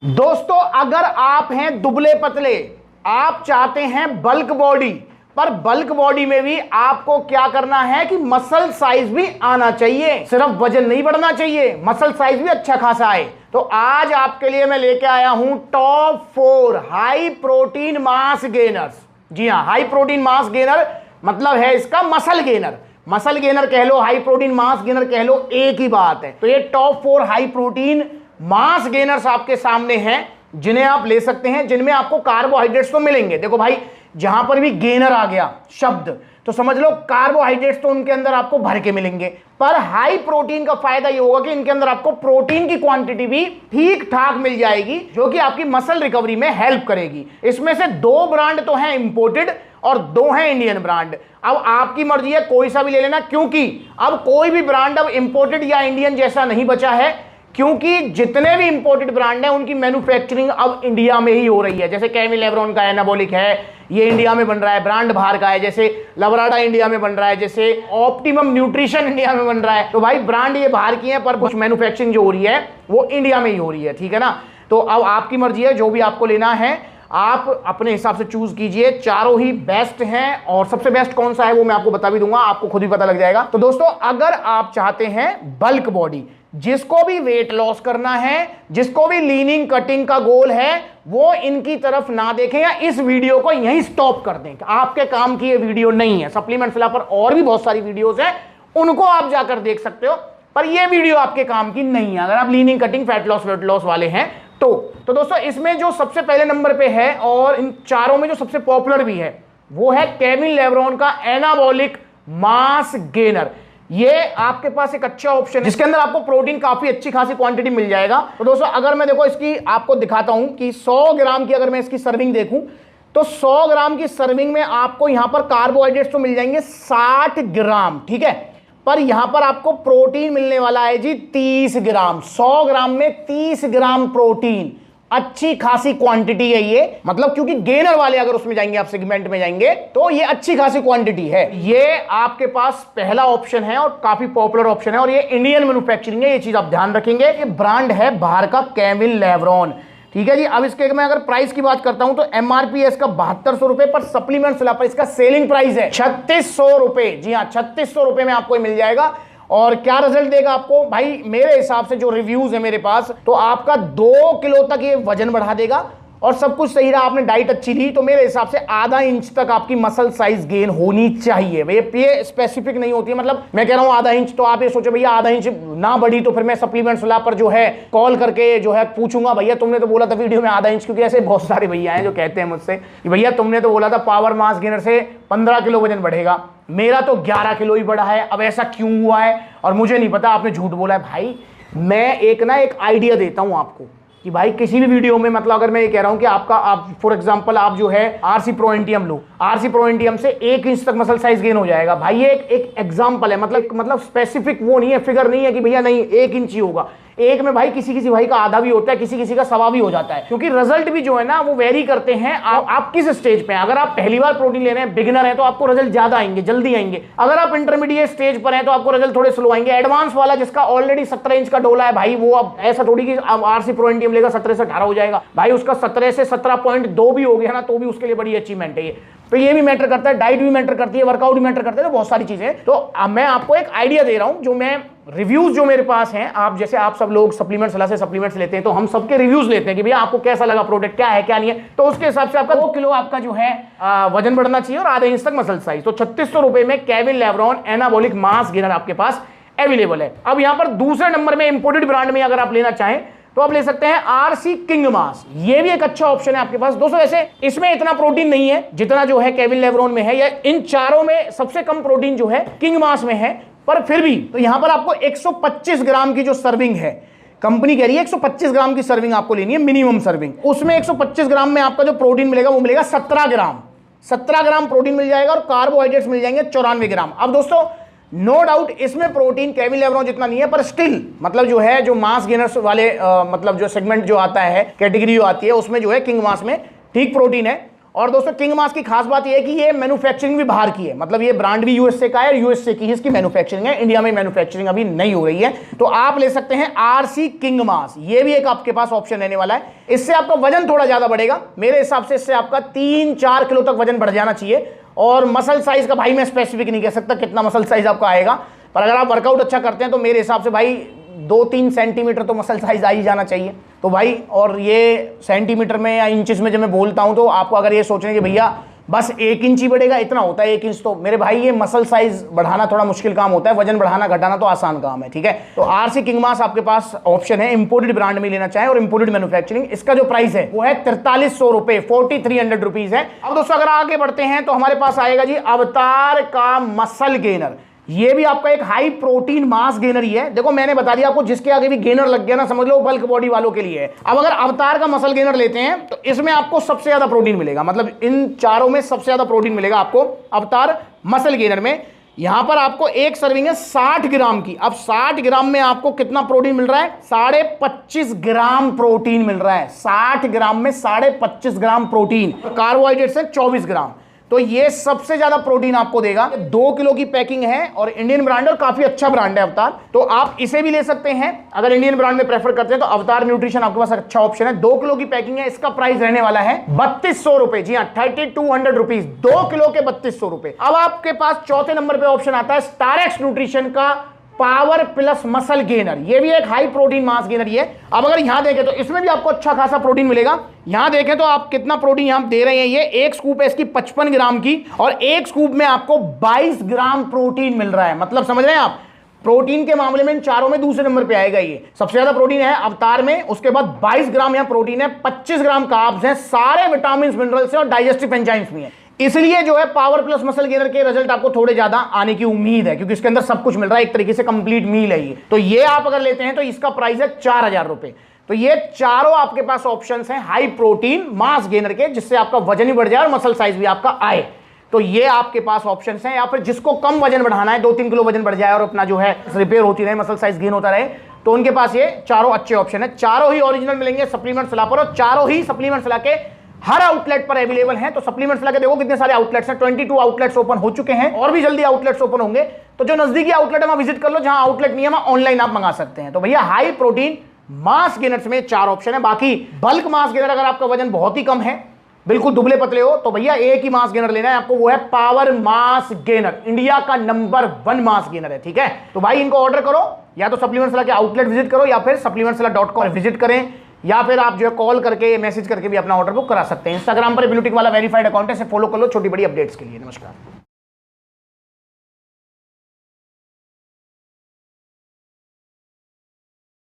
दोस्तों, अगर आप हैं दुबले पतले, आप चाहते हैं बल्क बॉडी, पर बल्क बॉडी में भी आपको क्या करना है कि मसल साइज भी आना चाहिए। सिर्फ वजन नहीं बढ़ना चाहिए, मसल साइज भी अच्छा खासा आए। तो आज आपके लिए मैं लेके आया हूं top 4 high protein mass gainers. जी हां, हाई प्रोटीन मास गेनर मतलब है इसका मसल गेनर। मसल गेनर कह लो, हाई प्रोटीन मास गेनर कह लो, एक ही बात है। तो ये top 4 high protein mass gainers आपके सामने हैं, जिन्हें आप ले सकते हैं, जिनमें आपको कार्बोहाइड्रेट्स तो मिलेंगे। देखो भाई, जहां पर भी गेनर आ गया शब्द तो समझ लो कार्बोहाइड्रेट्स तो उनके अंदर आपको भर के मिलेंगे। पर हाई प्रोटीन का फायदा ये होगा कि इनके अंदर आपको प्रोटीन की क्वांटिटी भी ठीक ठाक मिल जाएगी, जो कि आपकी मसल रिकवरी में हेल्प करेगी। इसमें से 2 ब्रांड तो हैं इंपोर्टेड और 2 हैं इंडियन ब्रांड। अब आपकी मर्जी है, कोई सा भी ले लेना, क्योंकि अब कोई भी ब्रांड अब इंपोर्टेड या इंडियन जैसा नहीं बचा है, क्योंकि जितने भी इंपोर्टेड ब्रांड हैं उनकी मैन्युफैक्चरिंग अब इंडिया में ही हो रही है। जैसे कैविन लेब्रॉन का एनाबॉलिक है, ये इंडिया में बन रहा है, ब्रांड बाहर का है। जैसे लवराडा इंडिया में बन रहा है, जैसे ऑप्टिमम न्यूट्रिशन इंडिया में बन रहा है। तो भाई ब्रांड ये बाहर की हैं, पर कुछ मैन्युफैक्चरिंग जो हो रही है वो इंडिया में ही हो रही है। ठीक है ना। तो अब आपकी मर्जी है, जो भी आपको लेना है आप अपने हिसाब से चूज कीजिए। चारों ही बेस्ट हैं, और सबसे बेस्ट कौन सा है वो मैं आपको बता भी दूंगा, आपको खुद भी पता लग जाएगा। तो दोस्तों, अगर आप चाहते हैं बल्क बॉडी, जिसको भी वेट लॉस करना है, जिसको भी लीनिंग कटिंग का गोल है, वो इनकी तरफ ना देखें या इस वीडियो को यहीं स्टॉप कर दें। आपके काम की ये वीडियो नहीं है। सप्लीमेंट फिला पर और भी बहुत सारी वीडियोस हैं, उनको आप जाकर देख सकते हो, पर ये वीडियो आपके काम की नहीं है अगर आप leaning cutting fat loss weight loss वाले हैं। तो दोस्तों, इसमें जो सबसे पहले नंबर पे है और इन चारों में जो सबसे पॉपुलर भी है, वो है कैविन लेब्रॉन का एनाबॉलिक मास गेनर। ये आपके पास एक अच्छा ऑप्शन है, जिसके अंदर आपको प्रोटीन काफी अच्छी खासी क्वांटिटी मिल जाएगा। तो दोस्तों, अगर मैं देखो इसकी आपको दिखाता हूं कि 100 ग्राम की अगर मैं इसकी सर्विंग देखूं, तो 100 ग्राम की सर्विंग में आपको यहां पर कार्बोहाइड्रेट्स तो मिल जाएंगे 60 ग्राम। ठीक है, पर यहां पर आपको प्रोटीन मिलने वाला है जी 30 ग्राम। 100 ग्राम में 30 ग्राम प्रोटीन, अच्छी खासी क्वांटिटी है ये। मतलब क्योंकि गेनर वाले अगर उसमें जाएंगे, आप सेगमेंट में जाएंगे, तो ये अच्छी खासी क्वांटिटी है। ये आपके पास पहला ऑप्शन है और काफी पॉपुलर ऑप्शन है, और ये इंडियन मैन्युफैक्चरिंग है, ये चीज आप ध्यान रखेंगे। ये ब्रांड है बाहर का कैविन लेब्रॉन। ठीक है जी। अब इसके मैं अगर प्राइस की बात करता हूं तो एमआरपी है इसका 7200 रुपए, पर सप्लीमेंट फिला पर इसका सेलिंग प्राइस है 3600 रुपए। जी हाँ, 3600 रुपए में आपको मिल जाएगा। और क्या रिजल्ट देगा आपको भाई, मेरे हिसाब से जो रिव्यूज है मेरे पास, तो आपका 2 किलो तक ये वजन बढ़ा देगा, और सब कुछ सही रहा, आपने डाइट अच्छी ली, तो मेरे हिसाब से आधा इंच तक आपकी मसल साइज गेन होनी चाहिए। ये स्पेसिफिक नहीं होती है, मतलब मैं कह रहा हूं आधा इंच, तो आप ये सोचो भैया आधा इंच ना बढ़ी तो फिर मैं सप्लीमेंट फिला पर जो है कॉल करके जो है पूछूंगा, भैया तुमने तो बोला था वीडियो में आधा इंच, क्योंकि ऐसे बहुत सारे भैया हैं जो कहते हैं मुझसे कि भैया तुमने तो बोला था पावर मास गेनर से 15 किलो वजन बढ़ेगा, मेरा तो 11 किलो ही बढ़ा है, अब ऐसा क्यों हुआ है और मुझे नहीं पता, आपने झूठ बोला है। भाई मैं एक आइडिया देता हूं आपको कि भाई किसी भी वीडियो में, मतलब अगर मैं ये कह रहा हूं कि आप फॉर एग्जांपल आप जो है आरसी प्रो एनटीएम लो, आरसी प्रो एनटीएम से 1 इंच तक मसल साइज गेन हो जाएगा। भाई ये एक एग्जांपल है, मतलब स्पेसिफिक वो नहीं है, फिगर नहीं है कि भैया नहीं 1 इंच ही होगा। एक में भाई किसी किसी भाई का आधा भी होता है, किसी किसी का सवा भी हो जाता है, क्योंकि रिजल्ट भी जो है ना वो वेरी करते हैं। आप किस स्टेज पे हैं। अगर आप पहली बार प्रोटीन ले रहे हैं, बिगिनर है, तो आपको रिजल्ट ज्यादा आएंगे, जल्दी आएंगे। अगर आप इंटरमीडिएट स्टेज पर हैं तो आपको रिजल्ट थोड़े स्लो आएंगे। एडवांस वाला जिसका ऑलरेडी 17 इंच का डोला है भाई, वो अब ऐसा थोड़ी कि आरसी प्रो एनटीएम लेगा 17 से 18 हो जाएगा। भाई उसका 17 से 17.2 भी हो गया ना, तो भी उसके लिए बड़ी अचीवमेंट है ये। तो ये भी मैटर करता है, डाइट भी मैटर करती है, वर्कआउट भी मैटर करता है, तो बहुत सारी चीजें। तो मैं आपको एक आइडिया दे रहा हूं, जो मैं रिव्यूज जो मेरे पास हैं, आप जैसे आप सब लोग सप्लीमेंट्स से सप्लीमेंट्स लेते हैं, तो हम सबके रिव्यूज लेते हैं कि भैया आपको कैसा लगा प्रोडक्ट, क्या है क्या नहीं है, तो उसके हिसाब से आपका 2 किलो आपका जो है वजन बढ़ना चाहिए और आधे इंच तक मसल साइज। तो 3600 रुपए में कैविन लेब्रॉन एनाबॉलिक मास गेनर आपके पास अवेलेबल है। अब यहां पर दूसरे नंबर में इंपोर्टेड ब्रांड में अगर आप लेना चाहें तो आप ले सकते हैं आरसी किंग मास। ये भी एक अच्छा ऑप्शन है आपके पास। दोस्तों ऐसे इसमें इतना प्रोटीन नहीं है जितना जो है कैविन लेब्रॉन में है, या इन चारों में सबसे कम प्रोटीन जो है किंग मास में है, पर फिर भी तो यहां पर आपको 125 ग्राम की जो सर्विंग है, कंपनी कह रही है 125 ग्राम की सर्विंग आपको लेनी है, मिनिमम सर्विंग। उसमें 125 ग्राम में आपका जो प्रोटीन मिलेगा वो मिलेगा 17 ग्राम। 17 ग्राम प्रोटीन मिल जाएगा और कार्बोहाइड्रेट्स मिल जाएंगे 94 ग्राम। अब दोस्तों नो डाउट इसमें प्रोटीन कैविन लेब्रॉन जितना नहीं है, पर स्टिल मतलब जो है जो मास गेनर्स वाले मतलब जो सेगमेंट जो आता है, कैटेगरी जो आती है, उसमें जो है किंग मास में ठीक प्रोटीन है। और दोस्तों किंग मास की खास बात यह है कि ये मैन्युफैक्चरिंग भी बाहर की है, मतलब ये ब्रांड भी यूएसए का है, यूएसए की इसकी मैन्युफैक्चरिंग है, इंडिया में मैन्युफैक्चरिंग अभी नहीं हो रही है। तो आप ले सकते हैं आरसी किंग मास, ये भी एक आपके पास ऑप्शन रहने वाला है। इससे आपका वजन थोड़ा ज्यादा बढ़ेगा मेरे हिसाब से, इससे आपका 3-4 किलो तक वजन बढ़ जाना चाहिए। और मसल साइज का भाई मैं स्पेसिफिक नहीं कह सकता कितना मसल साइज आपका आएगा, पर अगर आप वर्कआउट अच्छा करते हैं तो मेरे हिसाब से भाई 2-3 सेंटीमीटर तो मसल साइज आ ही जाना चाहिए। तो भाई, और ये सेंटीमीटर में या इंचेस में जब मैं बोलता हूं तो आपको अगर ये सोचने कि भैया बस 1 इंच ही बढ़ेगा, इतना होता है 1 इंच, तो मेरे भाई ये मसल साइज बढ़ाना थोड़ा मुश्किल काम होता है, वजन बढ़ाना घटाना तो आसान काम है, ठीक है। तो आरसी किंग मास आपके पास ऑप्शन है, इंपोर्टेड ब्रांड में लेना चाहे और इंपोर्टेड मैन्युफैक्चरिंग। इसका जो प्राइस है वो है 4300 रुपए, 4300 रुपीज है। अब दोस्तों अगर आगे बढ़ते हैं तो हमारे पास आएगा जी अवतार का मसल गेनर। ये भी आपका एक हाई प्रोटीन मास गेनर ही है। देखो मैंने बता दिया आपको, जिसके आगे भी गेनर लग गया ना समझ लो बल्क बॉडी वालों के लिए है। अब अगर अवतार का मसल गेनर लेते हैं तो इसमें आपको सबसे ज्यादा प्रोटीन मिलेगा, मतलब इन चारों में सबसे ज्यादा प्रोटीन मिलेगा आपको अवतार मसल गेनर में। यहां पर आपको एक सर्विंग है 60 ग्राम की। अब 60 ग्राम में आपको कितना प्रोटीन मिल रहा है? 25.5 ग्राम प्रोटीन मिल रहा है। 60 ग्राम में 25.5 ग्राम प्रोटीन, कार्बोहाइड्रेट्स है 24 ग्राम। तो ये सबसे ज्यादा प्रोटीन आपको देगा। 2 किलो की पैकिंग है और इंडियन ब्रांड और काफी अच्छा ब्रांड है अवतार, तो आप इसे भी ले सकते हैं। अगर इंडियन ब्रांड में प्रेफर करते हैं तो अवतार न्यूट्रिशन आपके पास अच्छा ऑप्शन है। 2 किलो की पैकिंग है, इसका प्राइस रहने वाला है 3200 रुपए। जी हाँ, 3200 रुपीज, 2 किलो के 3200 रुपए। अब आपके पास चौथे नंबर पे ऑप्शन आता है स्टारएक्स न्यूट्रिशन का पावर प्लस मसल गेनर। ये भी एक हाई प्रोटीन मास गेनर ही है। अब अगर यहां देखें तो इसमें भी आपको अच्छा खासा प्रोटीन मिलेगा। यहां देखें तो आप कितना प्रोटीन यहां दे रहे हैं, ये एक स्कूप है इसकी 55 ग्राम की और एक स्कूप में आपको 22 ग्राम प्रोटीन मिल रहा है। मतलब समझ रहे हैं आप, प्रोटीन के मामले में इन चारों में दूसरे नंबर पे आएगा। ये सबसे ज्यादा प्रोटीन है अवतार में, उसके बाद 22 ग्राम यहां प्रोटीन है, 25 ग्राम कार्ब्स हैं, सारे विटामिन मिनरल्स हैं और डाइजेस्टिव एंजाइम्स भी हैं। इसलिए जो है पावर प्लस मसल गेनर के रिजल्ट आपको थोड़े ज्यादा आने की उम्मीद है, क्योंकि इसके अंदर सब कुछ मिल रहा है, एक तरीके से कंप्लीट मील है ये। तो ये आप अगर लेते हैं तो इसका प्राइस है 4000 रुपए। तो ये चारों आपके पास ऑप्शंस हैं हाई प्रोटीन मास गेनर के, जिससे आपका वजन भी बढ़ जाए और मसल साइज भी आपका आए। तो ये आपके पास ऑप्शंस हैं। या फिर जिसको कम वजन बढ़ाना है, 2-3 किलो वजन बढ़ जाए और अपना जो है रिपेयर होती रहे, मसल साइज गेन होता रहे, तो उनके पास ये चारों अच्छे ऑप्शन है। चारों ही ओरिजिनल मिलेंगे सप्लीमेंट सलाह पर और चारों ही सप्लीमेंट सलाह के हर आउटलेट पर अवेलेबल हैं। तो सप्लीमेंट्स लगे देखो कितने सारे आउटलेट्स हैं, 22 आउटलेट्स ओपन हो चुके हैं और भी जल्दी आउटलेट्स ओपन होंगे। तो जो नजदीकी आउटलेट है वहां विजिट कर लो, जहां आउटलेट नहीं है वहां ऑनलाइन आप मंगा सकते हैं। तो भैया हाई प्रोटीन मास गेनर्स में 4 ऑप्शन है। बाकी बल्क मास गेनर अगर आपका वजन बहुत ही कम है, बिल्कुल दुबले पतले हो, तो भैया एक ही मास गेनर लेना है आपको, वो है पावर मास गेनर। इंडिया का नंबर 1 मास गेनर है, ठीक है। तो भाई इनको ऑर्डर करो, या तो सप्लीमेंट्स के आउटलेट विजिट करो या फिर supplementsala.com विजिट करें, या फिर आप जो है कॉल करके मैसेज करके भी अपना ऑर्डर बुक करा सकते हैं। इंस्टाग्राम पर ब्लूटिक वाला वेरीफाइड अकाउंट है, से फॉलो कर लो छोटी बड़ी अपडेट्स के लिए। नमस्कार।